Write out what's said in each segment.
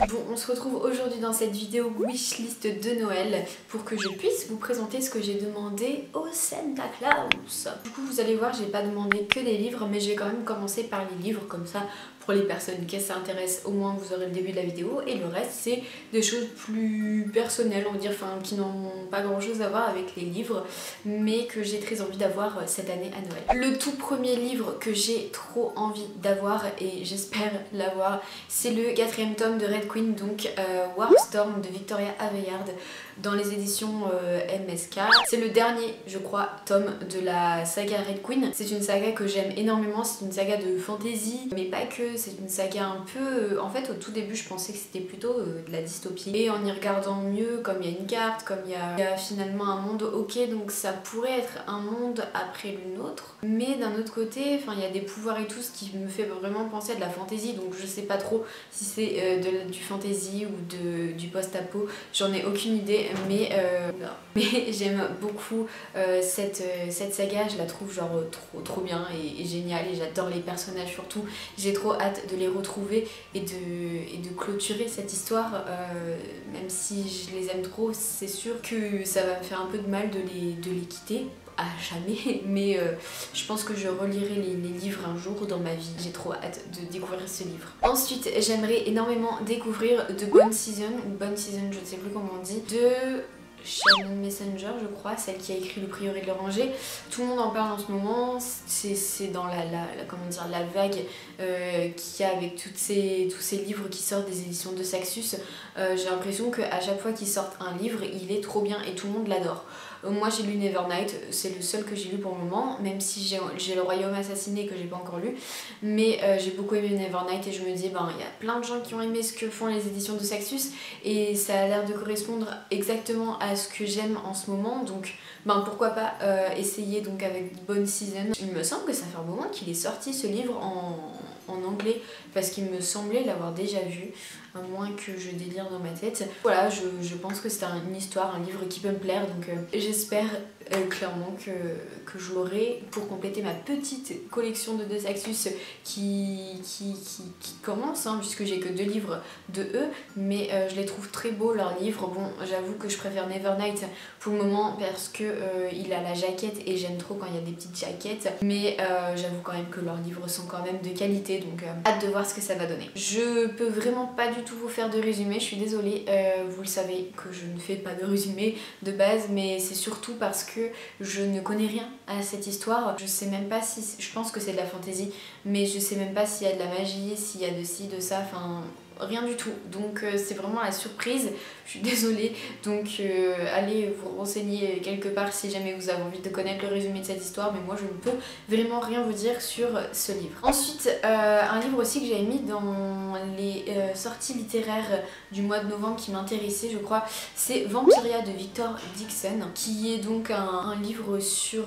Bon, on se retrouve aujourd'hui dans cette vidéo wishlist de Noël pour que je puisse vous présenter ce que j'ai demandé au Santa Claus. Du coup, vous allez voir, j'ai pas demandé que des livres, mais je vais quand même commencer par les livres, comme ça, pour les personnes qui s'intéressent, au moins vous aurez le début de la vidéo, et le reste, c'est des choses plus personnelles, on va dire, enfin, qui n'ont pas grand chose à voir avec les livres, mais que j'ai très envie d'avoir cette année à Noël. Le tout premier livre que j'ai trop envie d'avoir, et j'espère l'avoir, c'est le 4e tome de Red Queen, donc Warstorm de Victoria Aveyard, dans les éditions MSK. C'est le dernier, je crois, tome de la saga Red Queen. C'est une saga que j'aime énormément, c'est une saga de fantasy, mais pas que, c'est une saga un peu... En fait, au tout début, je pensais que c'était plutôt de la dystopie. Et en y regardant mieux, comme il y a une carte, comme il y a finalement un monde, ok, donc ça pourrait être un monde après le nôtre. Mais d'un autre côté, enfin, il y a des pouvoirs et tout, ce qui me fait vraiment penser à de la fantasy, donc je sais pas trop si c'est du fantasy ou du post-apo, j'en ai aucune idée. Mais j'aime beaucoup cette saga, je la trouve genre trop bien et géniale, et j'adore les personnages surtout. J'ai trop hâte de les retrouver et de clôturer cette histoire, même si je les aime trop, c'est sûr que ça va me faire un peu de mal de les quitter à jamais, mais je pense que je relirai les livres un jour dans ma vie. J'ai trop hâte de découvrir ce livre. Ensuite, j'aimerais énormément découvrir The Bone Season, ou Bone Season, je ne sais plus comment on dit, de Shannon Messenger, je crois, celle qui a écrit Le Prieuré de l'Oranger. Tout le monde en parle en ce moment, c'est dans comment dire, la vague qu'il y a avec tous ces livres qui sortent des éditions de Saxus. J'ai l'impression qu'à chaque fois qu'ils sortent un livre, il est trop bien et tout le monde l'adore. Moi j'ai lu Nevernight, c'est le seul que j'ai lu pour le moment, même si j'ai Le Royaume Assassiné que j'ai pas encore lu, mais j'ai beaucoup aimé Nevernight, et je me dis ben il y a plein de gens qui ont aimé ce que font les éditions de Saxus et ça a l'air de correspondre exactement à ce que j'aime en ce moment, donc ben pourquoi pas essayer donc avec Bone Season. Il me semble que ça fait un moment qu'il est sorti ce livre en anglais, parce qu'il me semblait l'avoir déjà vu, à moins que je délire dans ma tête. Voilà, je pense que c'est une histoire, un livre qui peut me plaire, donc j'espère clairement que je l'aurai pour compléter ma petite collection de Saxus qui commence, hein, puisque j'ai que 2 livres de eux, mais je les trouve très beaux leurs livres. Bon, j'avoue que je préfère Nevernight pour le moment parce que il a la jaquette et j'aime trop quand il y a des petites jaquettes, mais j'avoue quand même que leurs livres sont quand même de qualité, donc hâte de voir ce que ça va donner. Je peux vraiment pas du tout vous faire de résumé, je suis désolée, vous le savez que je ne fais pas de résumé de base, mais c'est surtout parce que je ne connais rien à cette histoire. Je sais même pas si... Je pense que c'est de la fantasy, mais je sais même pas s'il y a de la magie, s'il y a de ci, de ça, enfin... rien du tout, donc c'est vraiment la surprise, je suis désolée, donc allez vous renseigner quelque part si jamais vous avez envie de connaître le résumé de cette histoire, mais moi je ne peux vraiment rien vous dire sur ce livre. Ensuite, un livre aussi que j'avais mis dans les sorties littéraires du mois de novembre qui m'intéressait, je crois, c'est Vampiria de Victor Dixon, qui est donc un livre sur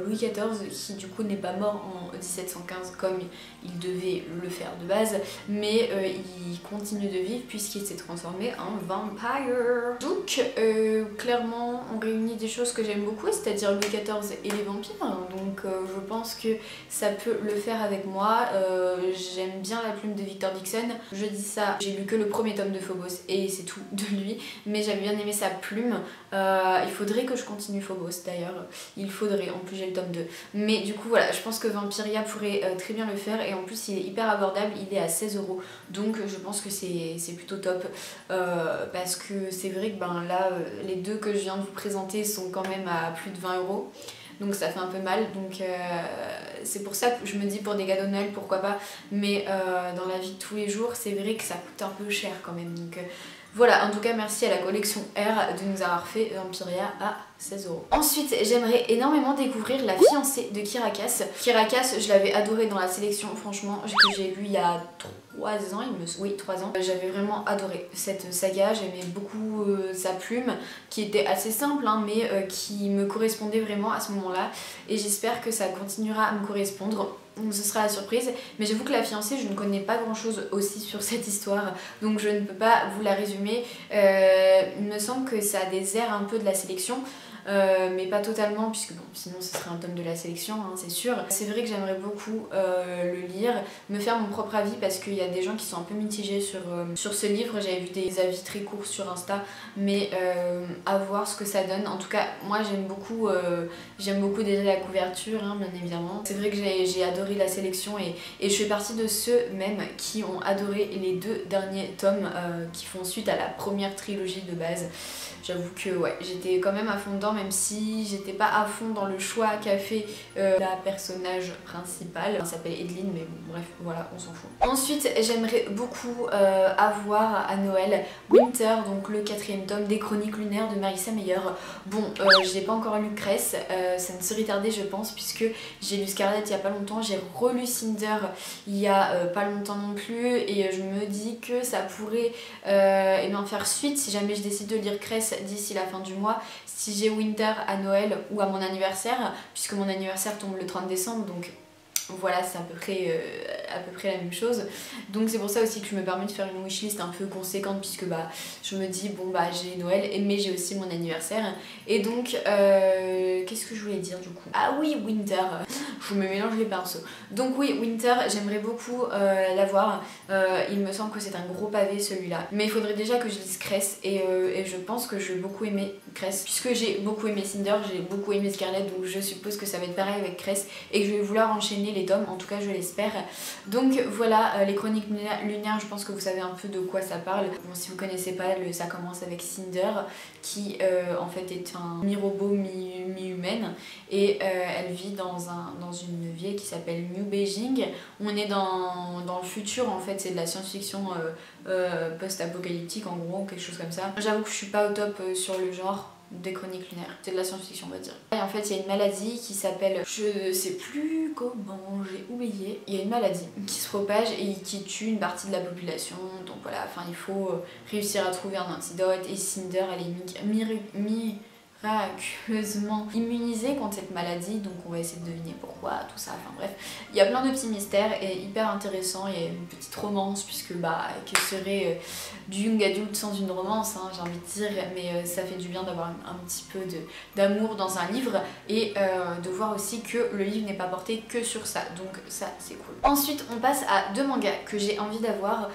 Louis XIV, qui du coup n'est pas mort en 1715 comme il devait le faire de base, mais il continue de vivre puisqu'il s'est transformé en vampire. Donc clairement on réunit des choses que j'aime beaucoup, c'est-à-dire Louis XIV et les vampires, donc je pense que ça peut le faire avec moi. J'aime bien la plume de Victor Dixon, je dis ça, j'ai lu que le 1er tome de Phobos et c'est tout de lui, mais j'avais bien aimé sa plume. Il faudrait que je continue Phobos d'ailleurs, il faudrait, en plus j'ai le tome 2, mais du coup voilà, je pense que Vampiria pourrait très bien le faire, et en plus il est hyper abordable, il est à 16 €, donc je pense que c'est plutôt top, parce que c'est vrai que ben là les deux que je viens de vous présenter sont quand même à plus de 20 €, donc ça fait un peu mal, donc c'est pour ça que je me dis pour des cadeaux de Noël pourquoi pas, mais dans la vie de tous les jours c'est vrai que ça coûte un peu cher quand même, donc voilà, en tout cas merci à la collection R de nous avoir fait Vampiria à 16 €. Ensuite, j'aimerais énormément découvrir La Fiancée de Kirakas. Kirakas, je l'avais adoré dans la sélection, franchement, que j'ai lu il y a 3 ans, oui 3 ans. J'avais vraiment adoré cette saga, j'aimais beaucoup sa plume, qui était assez simple, hein, mais qui me correspondait vraiment à ce moment-là, et j'espère que ça continuera à me correspondre. Donc ce sera la surprise, mais j'avoue que La Fiancée, je ne connais pas grand chose aussi sur cette histoire, donc je ne peux pas vous la résumer. Il me semble que ça a des airs un peu de la sélection, mais pas totalement puisque bon, sinon ce serait un tome de la sélection, hein, c'est sûr. C'est vrai que j'aimerais beaucoup le lire, me faire mon propre avis parce qu'il y a des gens qui sont un peu mitigés sur ce livre. J'avais vu des avis très courts sur Insta, mais à voir ce que ça donne. En tout cas, moi j'aime beaucoup déjà la couverture, hein, bien évidemment. C'est vrai que j'ai adoré la sélection et je fais partie de ceux même qui ont adoré les 2 derniers tomes qui font suite à la première trilogie de base. J'avoue que ouais, j'étais quand même à fond dedans, même si j'étais pas à fond dans le choix qu'a fait la personnage principale. Elle s'appelle Edeline, mais bon, bref, voilà, on s'en fout. Ensuite, j'aimerais beaucoup avoir à Noël Winter, donc le 4e tome des Chroniques lunaires de Marissa Meyer. Bon, j'ai pas encore lu Cress, ça ne serait tardé je pense, puisque j'ai lu Scarlet il y a pas longtemps, j'ai relu Cinder il y a pas longtemps non plus, et je me dis que ça pourrait eh bien, faire suite si jamais je décide de lire Cress d'ici la fin du mois, si j'ai Winter à Noël ou à mon anniversaire, puisque mon anniversaire tombe le 30 décembre, donc voilà, c'est à peu près la même chose. Donc c'est pour ça aussi que je me permets de faire une wishlist un peu conséquente, puisque bah je me dis bon bah j'ai Noël mais j'ai aussi mon anniversaire. Et donc qu'est-ce que je voulais dire du coup? Ah oui, Winter, je me mélange les pinceaux. Donc oui, Winter, j'aimerais beaucoup l'avoir. Il me semble que c'est un gros pavé celui-là, mais il faudrait déjà que je lise Cress, et je pense que je vais beaucoup aimer Cress, puisque j'ai beaucoup aimé Cinder, j'ai beaucoup aimé Scarlet, donc je suppose que ça va être pareil avec Cress et que je vais vouloir enchaîner les tomes, en tout cas je l'espère. Donc voilà, les Chroniques lunaires, je pense que vous savez un peu de quoi ça parle. Bon, si vous connaissez pas, ça commence avec Cinder qui en fait est un mi-robot mi-humaine, et elle vit dans une ville qui s'appelle New Beijing. On est dans le futur en fait, c'est de la science-fiction post-apocalyptique en gros, quelque chose comme ça. J'avoue que je suis pas au top sur le genre des Chroniques lunaires, c'est de la science-fiction on va dire. Et en fait il y a une maladie qui s'appelle, je sais plus comment, j'ai oublié, il y a une maladie qui se propage et qui tue une partie de la population, donc voilà, enfin il faut réussir à trouver un antidote, et Cinder elle est miraculeusement immunisée contre cette maladie, donc on va essayer de deviner pourquoi, tout ça, enfin bref. Il y a plein de petits mystères et hyper intéressant, il y a une petite romance, puisque bah, que serait du young adulte sans une romance, hein, j'ai envie de dire, mais ça fait du bien d'avoir un petit peu d'amour dans un livre, et de voir aussi que le livre n'est pas porté que sur ça, donc ça c'est cool. Ensuite on passe à 2 mangas que j'ai envie d'avoir,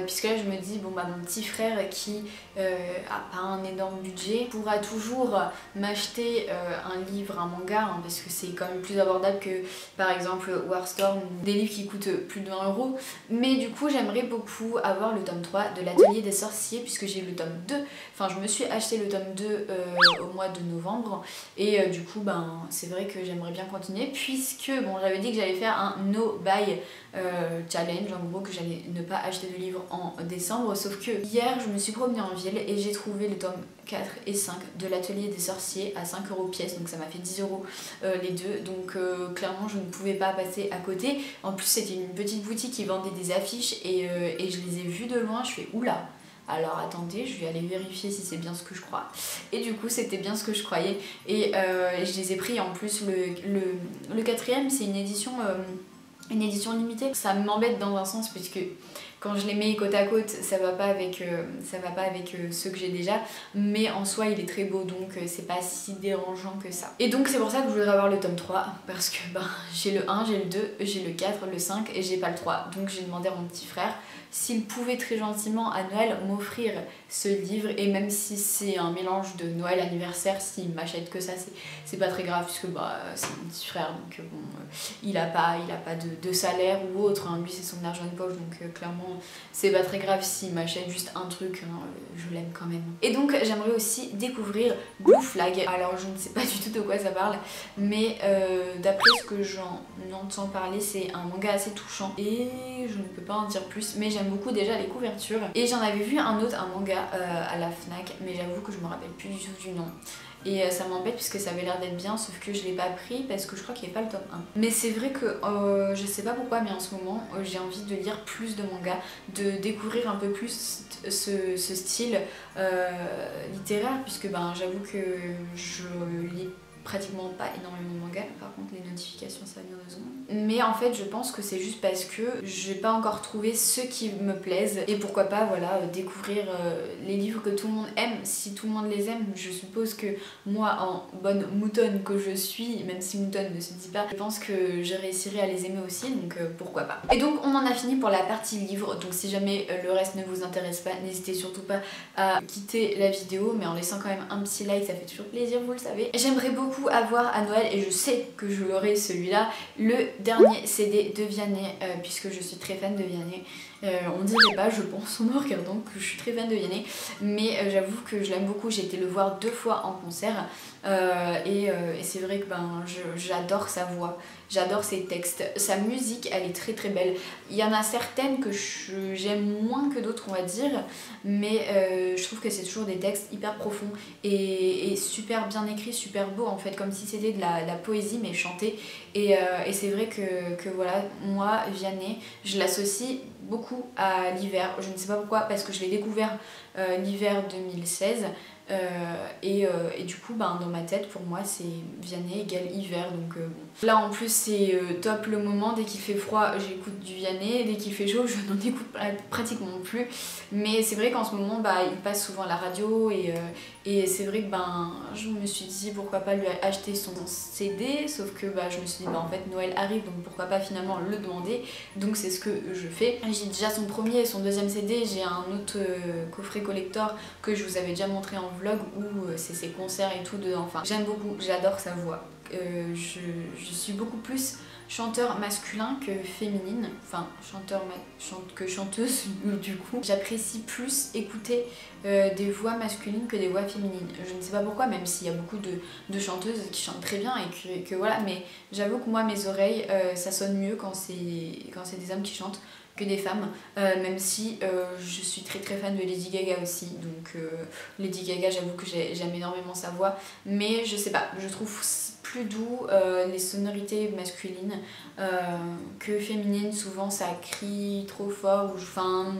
puisque là je me dis, bon bah mon petit frère qui a pas un énorme budget pourra toujours m'acheter un livre, un manga, hein, parce que c'est quand même plus abordable que par exemple Warstorm, des livres qui coûtent plus de 20 €. Mais du coup j'aimerais beaucoup avoir le tome 3 de l'Atelier des Sorciers, puisque j'ai le tome 2, enfin je me suis acheté le tome 2 au mois de novembre, et du coup ben c'est vrai que j'aimerais bien continuer, puisque bon j'avais dit que j'allais faire un no buy challenge, en gros que j'allais ne pas acheter de livres en décembre, sauf que hier je me suis promenée en ville et j'ai trouvé le tome 4 et 5 de l'Atelier des Sorciers à 5 € pièce, donc ça m'a fait 10 € les deux, donc clairement je ne pouvais pas passer à côté. En plus c'était une petite boutique qui vendait des affiches, et je les ai vues de loin, je fais oula, alors attendez, je vais aller vérifier si c'est bien ce que je crois. Et du coup c'était bien ce que je croyais, et je les ai pris. En plus le 4e c'est une édition limitée. Ça m'embête dans un sens, puisque quand je les mets côte à côte ça va pas avec ceux que j'ai déjà, mais en soi il est très beau, donc c'est pas si dérangeant que ça. Et donc c'est pour ça que je voudrais avoir le tome 3, parce que ben, j'ai le 1, j'ai le 2, j'ai le 4, le 5 et j'ai pas le 3, donc j'ai demandé à mon petit frère s'il pouvait très gentiment à Noël m'offrir ce livre, et même si c'est un mélange de Noël anniversaire, s'il m'achète que ça c'est pas très grave, puisque bah, c'est mon petit frère, donc bon il a pas de salaire ou autre, hein. Lui c'est son argent de poche, donc clairement c'est pas très grave s'il m'achète juste un truc, hein, je l'aime quand même. Et donc j'aimerais aussi découvrir Blue Flag. Alors je ne sais pas du tout de quoi ça parle, mais d'après ce que j'en entends parler, c'est un manga assez touchant, et je ne peux pas en dire plus, mais j'aime beaucoup déjà les couvertures. Et j'en avais vu un autre, un manga à la Fnac, mais j'avoue que je me rappelle plus du tout du nom. Et ça m'embête puisque ça avait l'air d'être bien, sauf que je l'ai pas pris parce que je crois qu'il n'y avait pas le tome 1. Mais c'est vrai que je sais pas pourquoi, mais en ce moment j'ai envie de lire plus de mangas, de découvrir un peu plus ce style littéraire, puisque ben j'avoue que je lis pratiquement pas énormément de mangas. Par contre les notifications ça vient de 2 secondes. mais en fait je pense que c'est juste parce que j'ai pas encore trouvé ceux qui me plaisent et pourquoi pas voilà découvrir les livres que tout le monde aime. Si tout le monde les aime, je suppose que moi en bonne moutonne que je suis, même si moutonne ne se dit pas, je pense que je réussirai à les aimer aussi, donc pourquoi pas. Et donc on en a fini pour la partie livre, donc si jamais le reste ne vous intéresse pas, n'hésitez surtout pas à quitter la vidéo, mais en laissant quand même un petit like, ça fait toujours plaisir, vous le savez. J'aimerais beaucoup avoir à Noël, et je sais que je l'aurai celui-là, le dernier CD de Vianney, puisque je suis très fan de Vianney. On dirait pas, je pense, en me regardant que je suis très fan de Vianney, mais j'avoue que je l'aime beaucoup. J'ai été le voir 2 fois en concert et c'est vrai que j'adore sa voix, j'adore ses textes, sa musique elle est très très belle. Il y en a certaines que j'aime moins que d'autres on va dire, mais je trouve que c'est toujours des textes hyper profonds et super bien écrits, super beaux en fait, comme si c'était de la poésie mais chantée. Et c'est vrai que voilà, moi Vianney je l'associe beaucoup à l'hiver, je ne sais pas pourquoi, parce que je l'ai découvert l'hiver 2016 et du coup dans ma tête pour moi c'est Vianney égale hiver, donc bon. Là en plus c'est top le moment, dès qu'il fait froid j'écoute du Vianney, dès qu'il fait chaud je n'en écoute pratiquement plus, mais c'est vrai qu'en ce moment il passe souvent à la radio et c'est vrai que je me suis dit pourquoi pas lui acheter son CD, sauf que je me suis dit en fait Noël arrive, donc pourquoi pas finalement le demander, donc c'est ce que je fais. J'ai déjà son premier et son deuxième CD, j'ai un autre coffret collector que je vous avais déjà montré en vlog où c'est ses concerts et tout dedans, enfin j'aime beaucoup, j'adore sa voix. Je suis beaucoup plus chanteur masculin que féminine, enfin que chanteuse du coup. J'apprécie plus écouter des voix masculines que des voix féminines. Je ne sais pas pourquoi, même s'il y a beaucoup de chanteuses qui chantent très bien et que voilà, mais j'avoue que moi mes oreilles ça sonne mieux quand c'est des hommes qui chantent que des femmes, même si je suis très très fan de Lady Gaga aussi, donc Lady Gaga j'avoue que j'aime énormément sa voix, mais je sais pas, je trouve plus doux les sonorités masculines que féminines. Souvent ça crie trop fort, enfin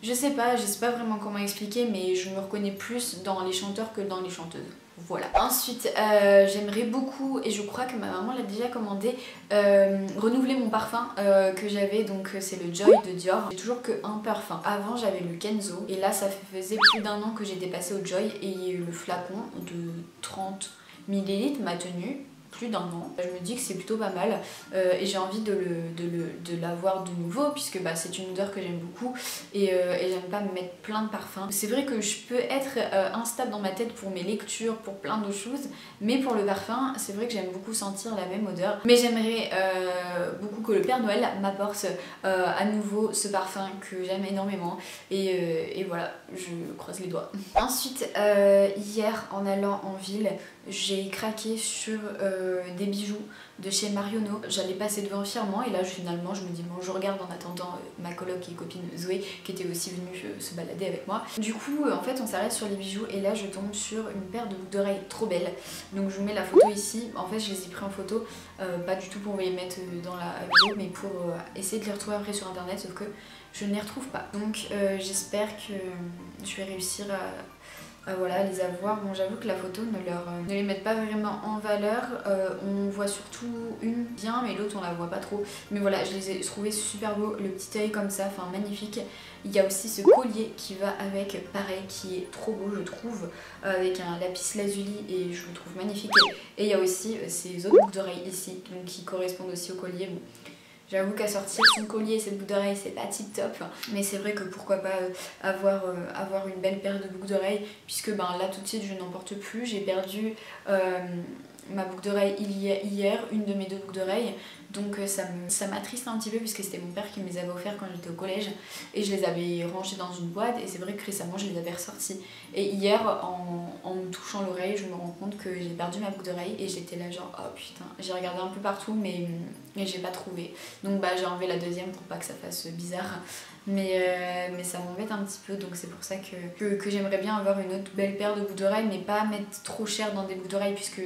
je sais pas vraiment comment expliquer, mais je me reconnais plus dans les chanteurs que dans les chanteuses. Voilà. Ensuite, j'aimerais beaucoup, et je crois que ma maman l'a déjà commandé, renouveler mon parfum que j'avais, donc c'est le Joy de Dior. J'ai toujours que un parfum. Avant j'avais le Kenzo, et là ça faisait plus d'1 an que j'étais passée au Joy, et le flacon de 30 ml m'a tenu plus d'1 an. Je me dis que c'est plutôt pas mal et j'ai envie de l'avoir de nouveau, puisque c'est une odeur que j'aime beaucoup et j'aime pas me mettre plein de parfums. C'est vrai que je peux être instable dans ma tête pour mes lectures, pour plein d'autres choses, mais pour le parfum c'est vrai que j'aime beaucoup sentir la même odeur. Mais j'aimerais beaucoup que le Père Noël m'apporte à nouveau ce parfum que j'aime énormément et voilà, je croise les doigts. Ensuite hier en allant en ville j'ai craqué sur des bijoux de chez Marionneau. J'allais passer devant fièrement et là finalement je me dis bon je regarde en attendant ma coloc et copine Zoé qui était aussi venue se balader avec moi. Du coup en fait on s'arrête sur les bijoux et là je tombe sur une paire de boucles d'oreilles trop belles. Donc je vous mets la photo ici. En fait je les ai pris en photo, pas du tout pour vous les mettre dans la vidéo mais pour essayer de les retrouver après sur internet, sauf que je ne les retrouve pas. Donc j'espère que je vais réussir à voilà, les avoir. Bon j'avoue que la photo ne les met pas vraiment en valeur, on voit surtout une bien mais l'autre on la voit pas trop, mais voilà je les ai trouvés super beaux, le petit œil comme ça, enfin magnifique. Il y a aussi ce collier qui va avec, pareil, qui est trop beau je trouve, avec un lapis lazuli et je le trouve magnifique, et il y a aussi ces autres boucles d'oreilles ici donc qui correspondent aussi au collier. Bon, j'avoue qu'à sortir son collier et ses boucles d'oreilles c'est pas tip top, mais c'est vrai que pourquoi pas avoir une belle paire de boucles d'oreilles, puisque là tout de suite je n'en porte plus. J'ai perdu ma boucle d'oreille hier, une de mes 2 boucles d'oreilles, donc ça m'attriste un petit peu puisque c'était mon père qui me les avait offerts quand j'étais au collège et je les avais rangées dans une boîte, et c'est vrai que récemment je les avais ressorties, et hier en me touchant l'oreille je me rends compte que j'ai perdu ma boucle d'oreille et j'étais là genre oh putain, j'ai regardé un peu partout mais j'ai pas trouvé, donc j'ai enlevé la deuxième pour pas que ça fasse bizarre, mais ça m'embête un petit peu, donc c'est pour ça que j'aimerais bien avoir une autre belle paire de boucles d'oreilles, mais pas mettre trop cher dans des boucles d'oreilles puisque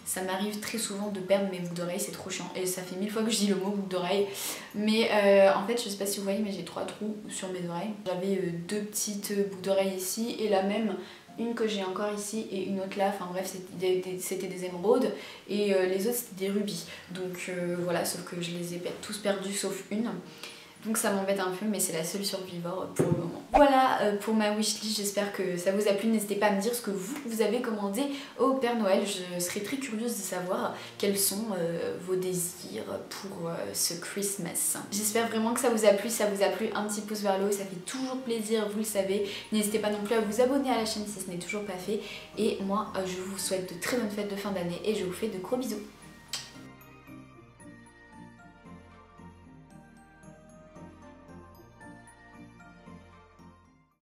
ça m'arrive très souvent de perdre mes boucles d'oreilles, c'est trop chiant et ça fait 1000 fois que je dis le mot boucle d'oreille, mais en fait je sais pas si vous voyez mais j'ai 3 trous sur mes oreilles. J'avais 2 petites boucles d'oreilles ici et la même une que j'ai encore ici et une autre là, enfin bref c'était des émeraudes et les autres c'était des rubis. Donc voilà, sauf que je les ai tous perdus sauf une. Donc ça m'embête un peu, mais c'est la seule survivor pour le moment. Voilà pour ma wishlist, j'espère que ça vous a plu. N'hésitez pas à me dire ce que vous avez commandé au Père Noël. Je serais très curieuse de savoir quels sont vos désirs pour ce Christmas. J'espère vraiment que ça vous a plu. Si ça vous a plu, un petit pouce vers le haut, ça fait toujours plaisir, vous le savez. N'hésitez pas non plus à vous abonner à la chaîne si ce n'est toujours pas fait. Et moi, je vous souhaite de très bonnes fêtes de fin d'année et je vous fais de gros bisous.